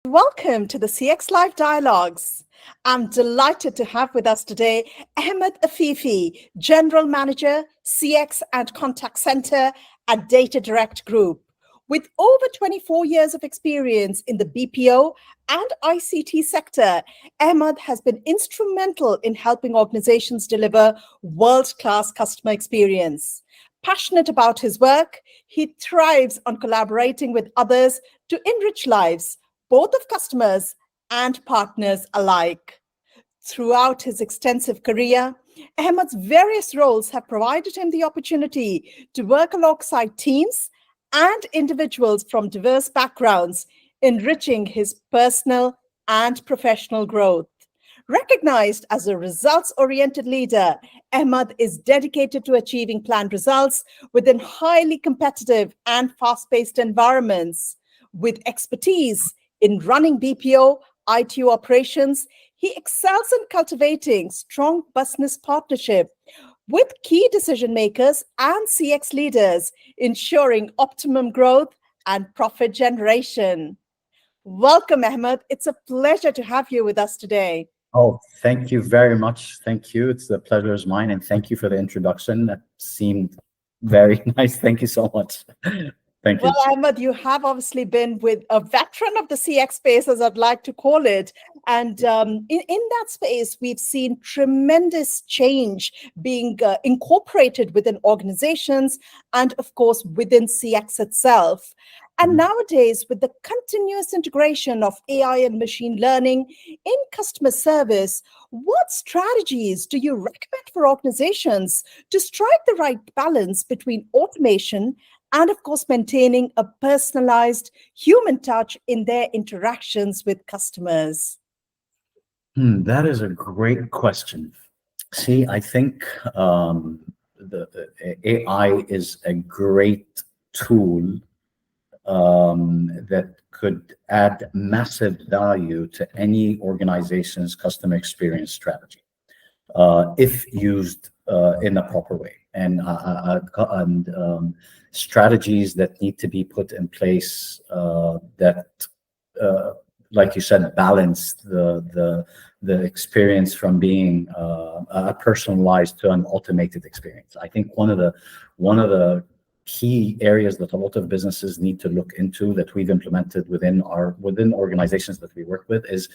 Welcome to the CX Live Dialogues. I'm delighted to have with us today Ahmed Afifi, General Manager, CX and Contact Center at Data Direct Group. With over 24 years of experience in the BPO and ICT sector, Ahmed has been instrumental in helping organizations deliver world-class customer experience. Passionate about his work, he thrives on collaborating with others to enrich lives, both of customers and partners alike. Throughout his extensive career, Ahmed's various roles have provided him the opportunity to work alongside teams and individuals from diverse backgrounds, enriching his personal and professional growth. Recognized as a results-oriented leader, Ahmed is dedicated to achieving planned results within highly competitive and fast-paced environments. With expertise in running BPO, ITO operations, he excels in cultivating strong business partnership with key decision makers and CX leaders, ensuring optimum growth and profit generation. Welcome, Ahmed. It's a pleasure to have you with us today. Oh, thank you very much. Thank you. It's the pleasure is mine, and thank you for the introduction. That seemed very nice. Thank you so much. Thank Well, you. Ahmed, you have obviously been with a veteran of the CX space, as I'd like to call it. And in that space, we've seen tremendous change being incorporated within organizations and, of course, within CX itself. And nowadays, with the continuous integration of AI and machine learning in customer service, what strategies do you recommend for organizations to strike the right balance between automation and, of course, maintaining a personalized human touch in their interactions with customers? That is a great question. See, I think the AI is a great tool that could add massive value to any organization's customer experience strategy if used in a proper way. And strategies that need to be put in place that, like you said, balance the experience from being a personalized to an automated experience. I think one of the key areas that a lot of businesses need to look into that we've implemented within organizations that we work with is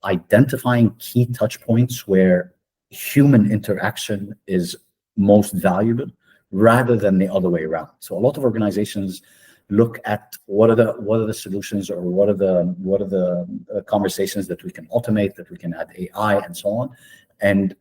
identifying key touch points where human interaction is most valuable rather than the other way around. So a lot of organizations look at what are the solutions, or what are the conversations that we can automate, that we can add AI and so on, and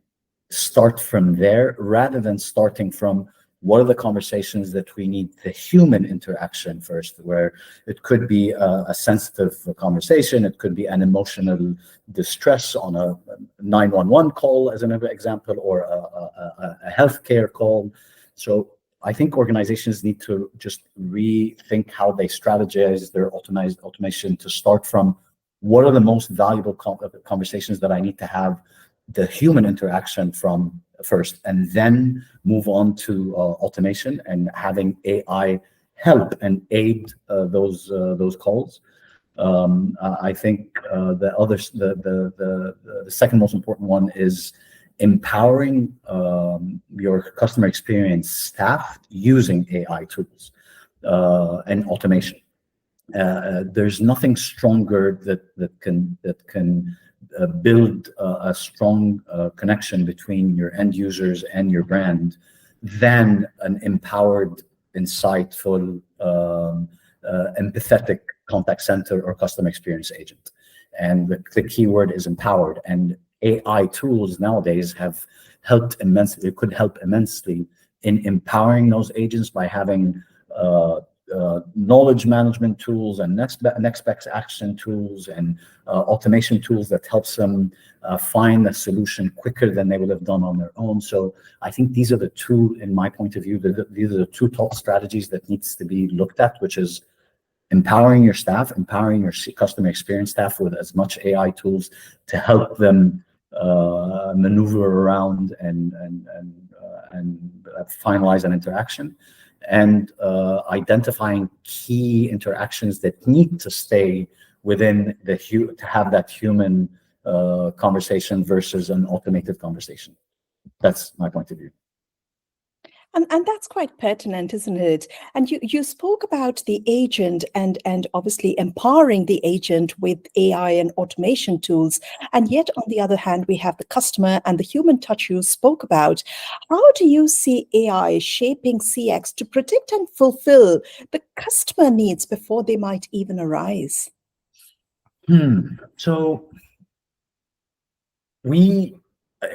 start from there rather than starting from what are the conversations that we need the human interaction first, where it could be a sensitive conversation, it could be an emotional distress on a 911 call, as another example, or a healthcare call. So I think organizations need to just rethink how they strategize their automation to start from what are the most valuable conversations that I need to have the human interaction from first, and then move on to automation and having AI help and aid those calls. I think the second most important one is empowering your customer experience staff using AI tools and automation. There's nothing stronger that can build a strong connection between your end users and your brand than an empowered, insightful, empathetic contact center or customer experience agent. And the key word is empowered. And AI tools nowadays have helped immensely. It could help immensely in empowering those agents by having knowledge management tools and next best action tools and automation tools that helps them find a solution quicker than they would have done on their own. So I think these are the two, in my point of view, these are the two top strategies that needs to be looked at, which is empowering your staff, empowering your customer experience staff with as much AI tools to help them maneuver around and finalize an interaction, and identifying key interactions that need to stay within to have that human conversation versus an automated conversation. That's my point of view. And that's quite pertinent, isn't it? And you spoke about the agent and obviously empowering the agent with AI and automation tools. And yet, on the other hand, we have the customer and the human touch you spoke about. How do you see AI shaping CX to predict and fulfill the customer needs before they might even arise? So we,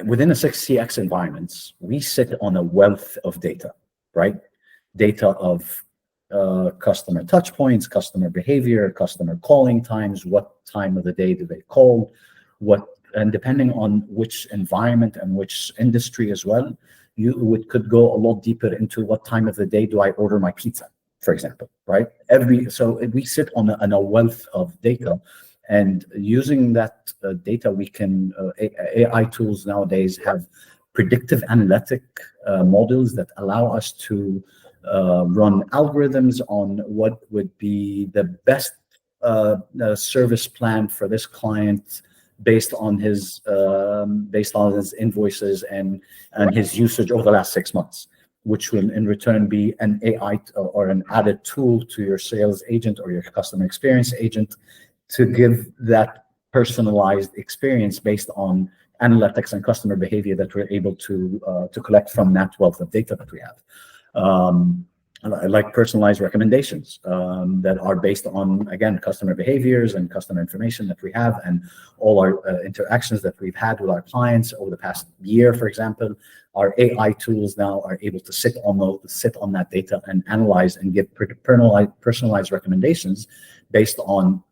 within a CX environments, we sit on a wealth of data, right? Data of customer touch points, customer behavior, customer calling times, what time of the day do they call, and depending on which environment and which industry as well, could go a lot deeper into what time of the day do I order my pizza, for example, right? So we sit on a wealth of data. And using that data, we can, AI tools nowadays have predictive analytic models that allow us to run algorithms on what would be the best service plan for this client based on his invoices and his usage over the last 6 months, which will in return be an AI or an added tool to your sales agent or your customer experience agent to give that personalized experience based on analytics and customer behavior that we're able to collect from that wealth of data that we have. Like personalized recommendations that are based on, again, customer behaviors and customer information that we have and all our interactions that we've had with our clients over the past year, for example. Our AI tools now are able to sit on that data and analyze and give personalized recommendations based on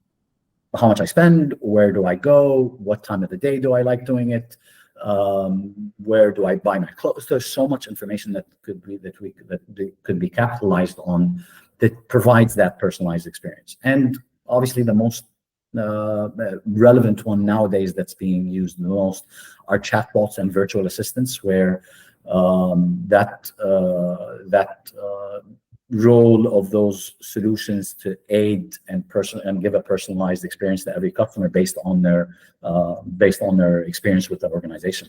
how much I spend, where do I go, what time of the day do I like doing it, where do I buy my clothes. There's so much information that could be capitalized on that provides that personalized experience. And obviously the most relevant one nowadays that's being used the most are chatbots and virtual assistants, where that role of those solutions to aid and give a personalized experience to every customer based on their experience with the organization.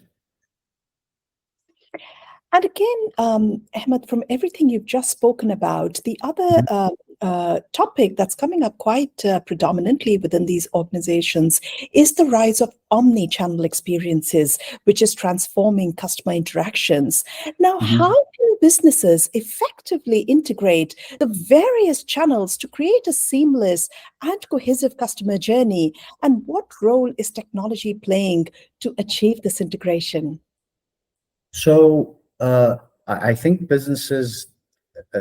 And again, Ahmed, from everything you've just spoken about, the other topic that's coming up quite predominantly within these organizations is the rise of omni-channel experiences, which is transforming customer interactions. Now, how do businesses effectively integrate the various channels to create a seamless and cohesive customer journey? And what role is technology playing to achieve this integration? So I think businesses,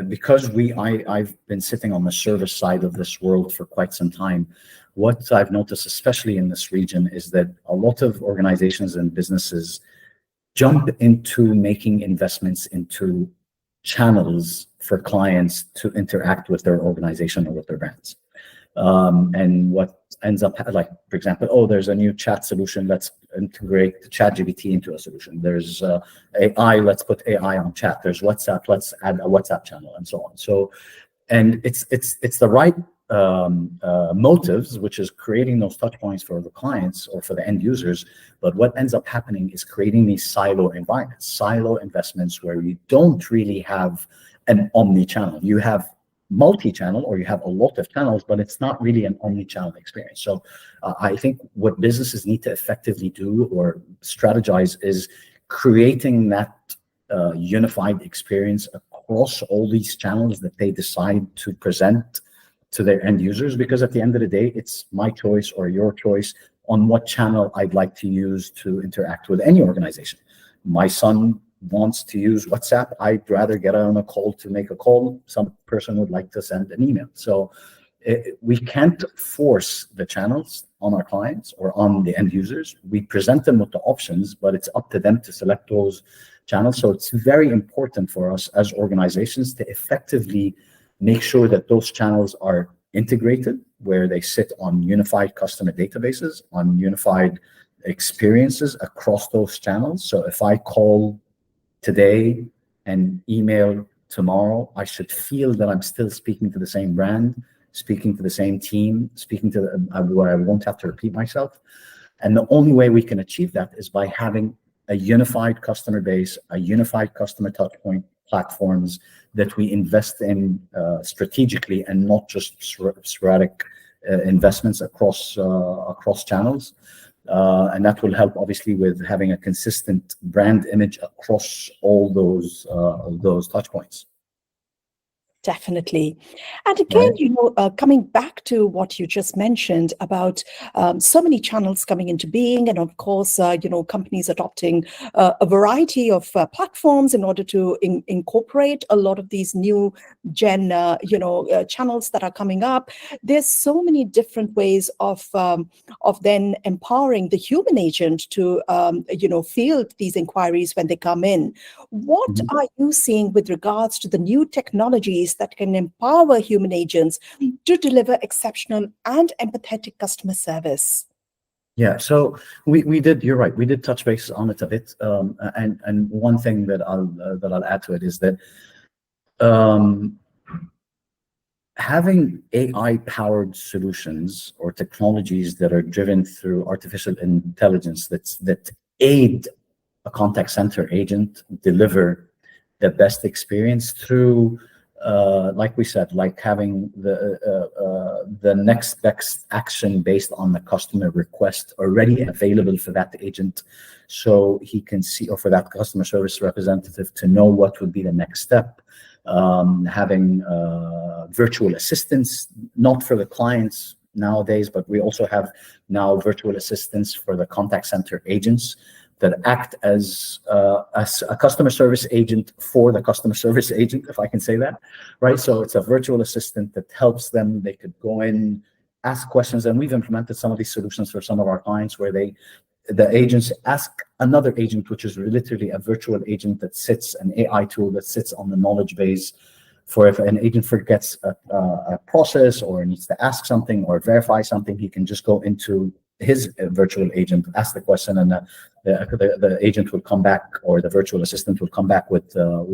because I've been sitting on the service side of this world for quite some time, what I've noticed, especially in this region, is that a lot of organizations and businesses jump into making investments into channels for clients to interact with their organization or with their brands. And what ends up, like, for example, there's a new chat solution, let's integrate the ChatGPT into a solution. There's AI, let's put AI on chat. There's WhatsApp, let's add a WhatsApp channel, and so on. So, and it's the right motives, which is creating those touch points for the clients or for the end users. But what ends up happening is creating these silo environments, silo investments, where you don't really have an omni-channel. You have multi-channel, or you have a lot of channels, but it's not really an omni-channel experience. So I think what businesses need to effectively do or strategize is creating that unified experience across all these channels that they decide to present to their end users, because at the end of the day, it's my choice or your choice on what channel I'd like to use to interact with any organization. My son wants to use WhatsApp. I'd rather get on a call to make a call. Some person would like to send an email. So we can't force the channels on our clients or on the end users. We present them with the options, but it's up to them to select those channels. So it's very important for us as organizations to effectively make sure that those channels are integrated, where they sit on unified customer databases, on unified experiences across those channels. So if I call today and email tomorrow, I should feel that I'm still speaking to the same brand speaking to the same team, speaking to where I won't have to repeat myself. And the only way we can achieve that is by having a unified customer base, a unified customer touchpoint platforms that we invest in strategically, and not just sporadic investments across channels. And that will help, obviously, with having a consistent brand image across all those touch points. Definitely. And again, coming back to what you just mentioned about so many channels coming into being, and of course, companies adopting a variety of platforms in order to incorporate a lot of these new gen, channels that are coming up. There's so many different ways of then empowering the human agent to, field these inquiries when they come in. What are you seeing with regards to the new technologies that can empower human agents to deliver exceptional and empathetic customer service? Yeah, so we did. You're right. We did touch base on it a bit, and one thing that I'll add to it is that having AI-powered solutions or technologies that are driven through artificial intelligence that aid a contact center agent deliver the best experience through, like we said, like having the next best action based on the customer request already available for that agent, so he can see, or for that customer service representative to know what would be the next step. Having virtual assistants, not for the clients nowadays, but we also have now virtual assistants for the contact center agents that act as a customer service agent for the customer service agent, if I can say that, right? So it's a virtual assistant that helps them. They could go in, ask questions, and we've implemented some of these solutions for some of our clients where the agents ask another agent, which is literally a virtual agent that sits, an AI tool that sits on the knowledge base, for if an agent forgets a process or needs to ask something or verify something, he can just go into his virtual agent, ask the question, and the agent will come back, or the virtual assistant will come back with the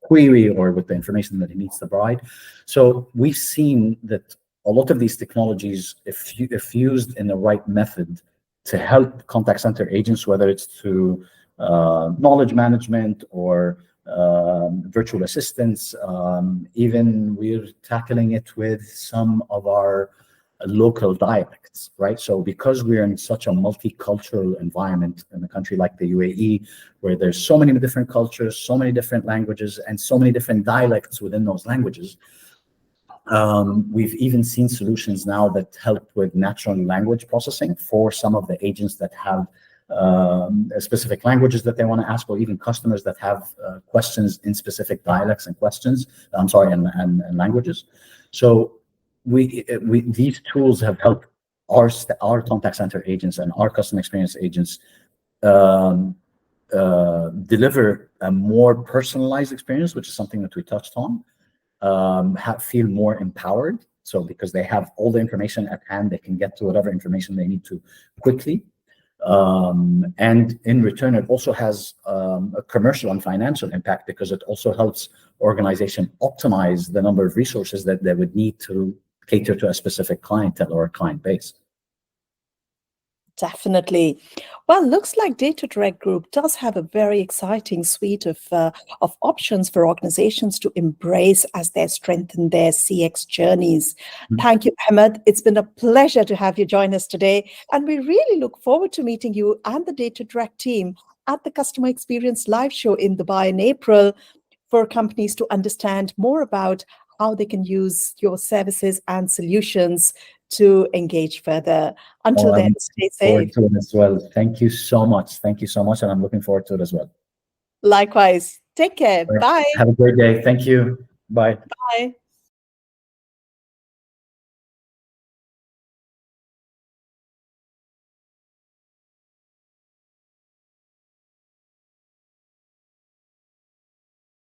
query or with the information that he needs to provide. So we've seen that a lot of these technologies, if used in the right method to help contact center agents, whether it's through knowledge management or virtual assistants, even we're tackling it with some of our local dialects, right? So because we're in such a multicultural environment in a country like the UAE, where there's so many different cultures, so many different languages, and so many different dialects within those languages, we've even seen solutions now that help with natural language processing for some of the agents that have specific languages that they want to ask, or even customers that have questions in specific dialects and and languages. So these tools have helped our contact center agents and our customer experience agents deliver a more personalized experience, which is something that we touched on. Feel more empowered, so because they have all the information at hand, they can get to whatever information they need to quickly. And in return, it also has a commercial and financial impact, because it also helps organization optimize the number of resources that they would need to cater to a specific clientele or a client base. Definitely. Well, looks like Data Direct Group does have a very exciting suite of options for organizations to embrace as they strengthen their CX journeys. Thank you, Ahmed. It's been a pleasure to have you join us today. And we really look forward to meeting you and the Data Direct team at the Customer Experience Live Show in Dubai in April, for companies to understand more about how they can use your services and solutions to engage further. Until then, stay safe. To it as well. Thank you so much. Thank you so much. And I'm looking forward to it as well. Likewise. Take care. Bye. Have a great day. Thank you. Bye. Bye.